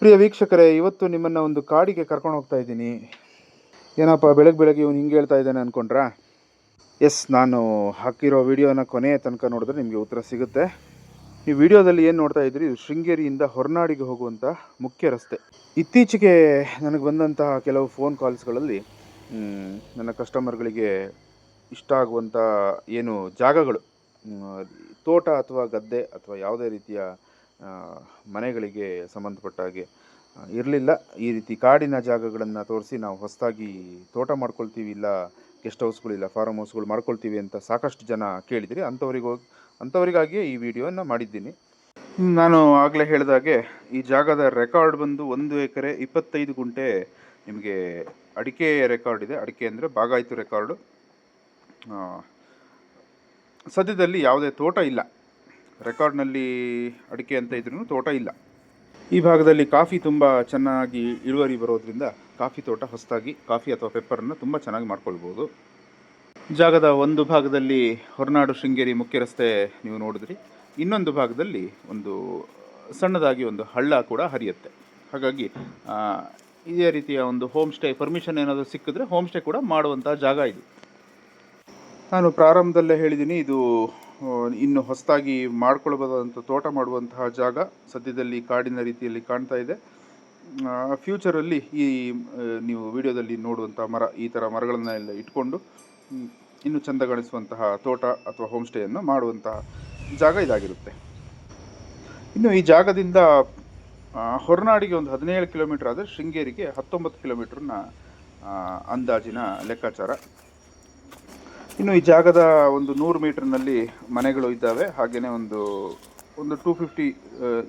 ಪ್ರಿಯ ವೀಕ್ಷಕರೇ, ಇವತ್ತು ನಿಮ್ಮನ್ನು ಒಂದು ಕಾಡಿಗೆ ಕರ್ಕೊಂಡು ಹೋಗ್ತಾ ಇದ್ದೀನಿ. ಏನಪ್ಪ ಬೆಳಗ್ಗೆ ಇವನು ಹಿಂಗೆ ಹೇಳ್ತಾ ಇದ್ದಾನೆ ಅಂದ್ಕೊಂಡ್ರಾ? ಎಸ್, ನಾನು ಹಾಕಿರೋ ವಿಡಿಯೋನ ಕೊನೆಯ ತನಕ ನೋಡಿದ್ರೆ ನಿಮಗೆ ಉತ್ತರ ಸಿಗುತ್ತೆ. ಈ ವಿಡಿಯೋದಲ್ಲಿ ಏನು ನೋಡ್ತಾ ಇದ್ರಿ, ಇದು ಶೃಂಗೇರಿಯಿಂದ ಹೊರನಾಡಿಗೆ ಹೋಗುವಂಥ ಮುಖ್ಯ ರಸ್ತೆ. ಇತ್ತೀಚೆಗೆ ನನಗೆ ಬಂದಂತಹ ಕೆಲವು ಫೋನ್ ಕಾಲ್ಸ್ಗಳಲ್ಲಿ ನನ್ನ ಕಸ್ಟಮರ್ಗಳಿಗೆ ಇಷ್ಟ ಆಗುವಂಥ ಏನು ಜಾಗಗಳು, ತೋಟ ಅಥವಾ ಗದ್ದೆ ಅಥವಾ ಯಾವುದೇ ರೀತಿಯ ಮನೆಗಳಿಗೆ ಸಂಬಂಧಪಟ್ಟ ಹಾಗೆ ಇರಲಿಲ್ಲ. ಈ ರೀತಿ ಕಾಡಿನ ಜಾಗಗಳನ್ನು ತೋರಿಸಿ ನಾವು ಹೊಸದಾಗಿ ತೋಟ ಮಾಡ್ಕೊಳ್ತೀವಿ, ಇಲ್ಲ ಗೆಸ್ಟ್ ಹೌಸ್ಗಳಿಲ್ಲ ಫಾರ್ಮ್ ಹೌಸ್ಗಳು ಮಾಡ್ಕೊಳ್ತೀವಿ ಅಂತ ಸಾಕಷ್ಟು ಜನ ಕೇಳಿದಿರಿ. ಅಂಥವರಿಗಾಗಿಯೇ ಈ ವಿಡಿಯೋನ ಮಾಡಿದ್ದೀನಿ. ನಾನು ಆಗಲೇ ಹೇಳಿದಾಗೆ ಈ ಜಾಗದ ರೆಕಾರ್ಡ್ ಬಂದು 1 ಎಕರೆ 25 ಗುಂಟೆ ನಿಮಗೆ ಅಡಿಕೆ ರೆಕಾರ್ಡ್ ಇದೆ. ಅಡಿಕೆ ಅಂದರೆ ಬಾಗಾಯಿತು ರೆಕಾರ್ಡು. ಸದ್ಯದಲ್ಲಿ ಯಾವುದೇ ತೋಟ ಇಲ್ಲ. ರೆಕಾರ್ಡ್ನಲ್ಲಿ ಅಡಿಕೆ ಅಂತ ಇದ್ರೂ ತೋಟ ಇಲ್ಲ. ಈ ಭಾಗದಲ್ಲಿ ಕಾಫಿ ತುಂಬ ಚೆನ್ನಾಗಿ ಇಳುವರಿ ಬರೋದ್ರಿಂದ ಕಾಫಿ ತೋಟ ಹೊಸದಾಗಿ ಕಾಫಿ ಅಥವಾ ಪೆಪ್ಪರನ್ನು ತುಂಬ ಚೆನ್ನಾಗಿ ಮಾಡ್ಕೊಳ್ಬೋದು. ಜಾಗದ ಒಂದು ಭಾಗದಲ್ಲಿ ಹೊರನಾಡು ಶೃಂಗೇರಿ ಮುಖ್ಯ ರಸ್ತೆ ನೀವು ನೋಡಿದ್ರಿ, ಇನ್ನೊಂದು ಭಾಗದಲ್ಲಿ ಒಂದು ಸಣ್ಣದಾಗಿ ಒಂದು ಹಳ್ಳ ಕೂಡ ಹರಿಯುತ್ತೆ. ಹಾಗಾಗಿ ಇದೇ ರೀತಿಯ ಒಂದು ಹೋಮ್ ಸ್ಟೇ ಪರ್ಮಿಷನ್ ಏನಾದರೂ ಸಿಕ್ಕಿದ್ರೆ ಹೋಮ್ ಸ್ಟೇ ಕೂಡ ಮಾಡುವಂಥ ಜಾಗ ಇದು. ನಾನು ಪ್ರಾರಂಭದಲ್ಲೇ ಹೇಳಿದ್ದೀನಿ, ಇದು ಇನ್ನು ಹೊಸದಾಗಿ ಮಾಡ್ಕೊಳ್ಬೋದಂಥ ತೋಟ ಮಾಡುವಂತಹ ಜಾಗ. ಸದ್ಯದಲ್ಲಿ ಕಾಡಿನ ರೀತಿಯಲ್ಲಿ ಕಾಣ್ತಾ ಇದೆ. ಫ್ಯೂಚರಲ್ಲಿ ಈ ನೀವು ವಿಡಿಯೋದಲ್ಲಿ ನೋಡುವಂಥ ಮರ, ಈ ಥರ ಮರಗಳನ್ನೆಲ್ಲ ಇಟ್ಕೊಂಡು ಇನ್ನೂ ಚೆಂದ ಕಾಣಿಸುವಂತಹ ತೋಟ ಅಥವಾ ಹೋಮ್ ಸ್ಟೇಯನ್ನು ಮಾಡುವಂತಹ ಜಾಗ ಇದಾಗಿರುತ್ತೆ. ಇನ್ನು ಈ ಜಾಗದಿಂದ ಹೊರನಾಡಿಗೆ ಒಂದು 17 ಕಿಲೋಮೀಟರ್ ಆದರೆ ಶೃಂಗೇರಿಗೆ 19 ಕಿಲೋಮೀಟ್ರನ್ನ ಅಂದಾಜಿನ ಲೆಕ್ಕಾಚಾರ. ಇನ್ನು ಈ ಜಾಗದ ಒಂದು 100 ಮೀಟರ್ನಲ್ಲಿ ಮನೆಗಳು ಇದ್ದಾವೆ. ಹಾಗೆಯೇ ಒಂದು 250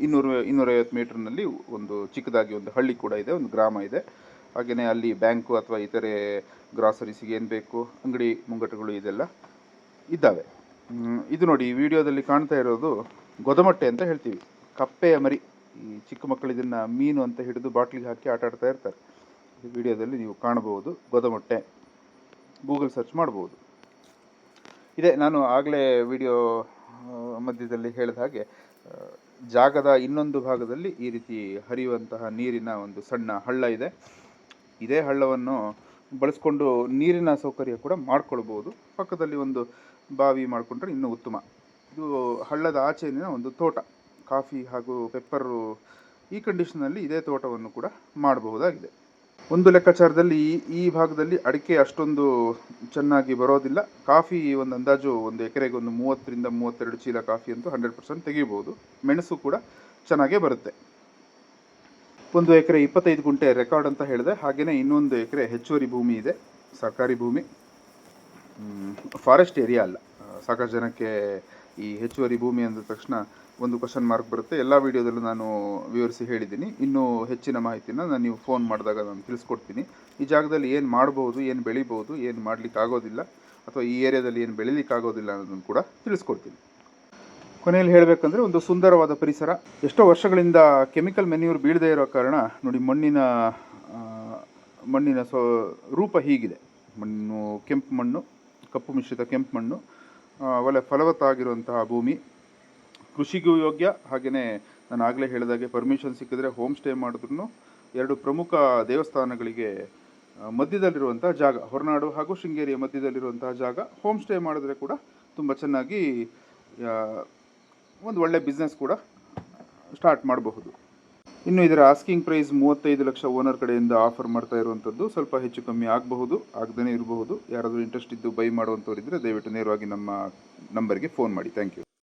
250 ಮೀಟರ್ನಲ್ಲಿ ಒಂದು ಚಿಕ್ಕದಾಗಿ ಒಂದು ಹಳ್ಳಿ ಕೂಡ ಇದೆ, ಒಂದು ಗ್ರಾಮ ಇದೆ. ಹಾಗೆಯೇ ಅಲ್ಲಿ ಬ್ಯಾಂಕು ಅಥವಾ ಇತರೆ ಗ್ರಾಸರೀಸಿಗೆ ಏನು ಬೇಕು ಅಂಗಡಿ ಮುಂಗಟ್ಟುಗಳು ಇದೆಲ್ಲ ಇದ್ದಾವೆ. ಇದು ನೋಡಿ, ಈ ವಿಡಿಯೋದಲ್ಲಿ ಕಾಣ್ತಾ ಇರೋದು ಗೊದಮಟ್ಟೆ ಅಂತ ಹೇಳ್ತೀವಿ, ಕಪ್ಪೆಯ ಮರಿ. ಈ ಚಿಕ್ಕ ಮಕ್ಕಳು ಇದನ್ನು ಮೀನು ಅಂತ ಹಿಡಿದು ಬಾಟ್ಲಿಗೆ ಹಾಕಿ ಆಟ ಆಡ್ತಾ ಇರ್ತಾರೆ. ಈ ವಿಡಿಯೋದಲ್ಲಿ ನೀವು ಕಾಣಬಹುದು ಗೊದಮಟ್ಟೆ, ಗೂಗಲ್ ಸರ್ಚ್ ಮಾಡ್ಬೋದು. ಇದೆ, ನಾನು ಆಗಲೇ ವಿಡಿಯೋ ಮಧ್ಯದಲ್ಲಿ ಹೇಳಿದ ಹಾಗೆ ಜಾಗದ ಇನ್ನೊಂದು ಭಾಗದಲ್ಲಿ ಈ ರೀತಿ ಹರಿಯುವಂತಹ ನೀರಿನ ಒಂದು ಸಣ್ಣ ಹಳ್ಳ ಇದೆ. ಇದೇ ಹಳ್ಳವನ್ನು ಬಳಸ್ಕೊಂಡು ನೀರಿನ ಸೌಕರ್ಯ ಕೂಡ ಮಾಡ್ಕೊಳ್ಬೋದು. ಪಕ್ಕದಲ್ಲಿ ಒಂದು ಬಾವಿ ಮಾಡಿಕೊಂಡ್ರೆ ಇನ್ನೂ ಉತ್ತಮ. ಇದು ಹಳ್ಳದ ಆಚೆಗಿನ ಒಂದು ತೋಟ, ಕಾಫಿ ಹಾಗೂ ಪೆಪ್ಪರು. ಈ ಕಂಡೀಷನಲ್ಲಿ ಇದೇ ತೋಟವನ್ನು ಕೂಡ ಮಾಡಬಹುದಾಗಿದೆ. ಒಂದು ಲೆಕ್ಕಾಚಾರದಲ್ಲಿ ಈ ಭಾಗದಲ್ಲಿ ಅಡಿಕೆ ಅಷ್ಟೊಂದು ಚೆನ್ನಾಗಿ ಬರೋದಿಲ್ಲ. ಕಾಫಿ ಒಂದು ಅಂದಾಜು ಒಂದು ಎಕರೆಗೆ ಒಂದು 30 ರಿಂದ 32 ಚೀಲ ಕಾಫಿ ಅಂತೂ 100% ತೆಗಿಬೋದು. ಮೆಣಸು ಕೂಡ ಚೆನ್ನಾಗೇ ಬರುತ್ತೆ. 1 ಎಕರೆ 25 ಗುಂಟೆ ರೆಕಾರ್ಡ್ ಅಂತ ಹೇಳಿದೆ. ಹಾಗೆಯೇ ಇನ್ನೊಂದು ಎಕರೆ ಹೆಚ್ಚುವರಿ ಭೂಮಿ ಇದೆ, ಸರ್ಕಾರಿ ಭೂಮಿ, ಫಾರೆಸ್ಟ್ ಏರಿಯಾ ಅಲ್ಲ. ಸಾಕಷ್ಟು ಜನಕ್ಕೆ ಈ ಹೆಚ್ಚುವರಿ ಭೂಮಿ ಅಂದ ತಕ್ಷಣ ಒಂದು ಕ್ವಶನ್ ಮಾರ್ಕ್ ಬರುತ್ತೆ. ಎಲ್ಲ ವಿಡಿಯೋದಲ್ಲೂ ನಾನು ವಿವರಿಸಿ ಹೇಳಿದ್ದೀನಿ. ಇನ್ನೂ ಹೆಚ್ಚಿನ ಮಾಹಿತಿನ ನೀವು ಫೋನ್ ಮಾಡಿದಾಗ ನಾನು ತಿಳಿಸ್ಕೊಡ್ತೀನಿ. ಈ ಜಾಗದಲ್ಲಿ ಏನು ಮಾಡ್ಬೋದು, ಏನು ಬೆಳಿಬೋದು, ಏನು ಮಾಡಲಿಕ್ಕೆ ಆಗೋದಿಲ್ಲ, ಅಥವಾ ಈ ಏರಿಯಾದಲ್ಲಿ ಏನು ಬೆಳಿಲಿಕ್ಕಾಗೋದಿಲ್ಲ ಅನ್ನೋದನ್ನು ಕೂಡ ತಿಳಿಸ್ಕೊಡ್ತೀನಿ. ಕೊನೆಯಲ್ಲಿ ಹೇಳಬೇಕಂದ್ರೆ ಒಂದು ಸುಂದರವಾದ ಪರಿಸರ. ಎಷ್ಟೋ ವರ್ಷಗಳಿಂದ ಕೆಮಿಕಲ್ ಮೆನ್ಯೂರ್ ಬೀಳದೇ ಇರೋ ಕಾರಣ ನೋಡಿ, ಮಣ್ಣಿನ ರೂಪ ಹೀಗಿದೆ. ಮಣ್ಣು ಕೆಂಪು ಮಣ್ಣು, ಕಪ್ಪು ಮಿಶ್ರಿತ ಕೆಂಪು ಮಣ್ಣು, ಒಳ್ಳೆ ಫಲವತ್ತಾಗಿರುವಂತಹ ಭೂಮಿ, ಕೃಷಿಗೂ ಯೋಗ್ಯ. ಹಾಗೆಯೇ ನಾನು ಆಗಲೇ ಹೇಳಿದಾಗೆ ಪರ್ಮಿಷನ್ ಸಿಕ್ಕಿದ್ರೆ ಹೋಮ್ ಸ್ಟೇ ಮಾಡಿದ್ರೂ 2 ಪ್ರಮುಖ ದೇವಸ್ಥಾನಗಳಿಗೆ ಮಧ್ಯದಲ್ಲಿರುವಂಥ ಜಾಗ, ಹೊರನಾಡು ಹಾಗೂ ಶೃಂಗೇರಿಯ ಮಧ್ಯದಲ್ಲಿರುವಂತಹ ಜಾಗ. ಹೋಮ್ ಸ್ಟೇ ಮಾಡಿದ್ರೆ ಕೂಡ ತುಂಬ ಚೆನ್ನಾಗಿ ಒಂದು ಒಳ್ಳೆ ಬಿಸ್ನೆಸ್ ಕೂಡ ಸ್ಟಾರ್ಟ್ ಮಾಡಬಹುದು. ಇನ್ನು ಇದರ ಆಸ್ಕಿಂಗ್ ಪ್ರೈಸ್ 35 ಲಕ್ಷ ಓನರ್ ಕಡೆಯಿಂದ ಆಫರ್ ಮಾಡ್ತಾ ಇರುವಂಥದ್ದು. ಸ್ವಲ್ಪ ಹೆಚ್ಚು ಕಮ್ಮಿ ಆಗಬಹುದು, ಆಗದೇ ಇರಬಹುದು. ಯಾರಾದರೂ ಇಂಟ್ರೆಸ್ಟ್ ಇದ್ದು ಬೈ ಮಾಡುವಂಥವ್ರಿದ್ದರೆ ದಯವಿಟ್ಟು ನೇರವಾಗಿ ನಮ್ಮ ನಂಬರ್ಗೆ ಫೋನ್ ಮಾಡಿ. Thank you.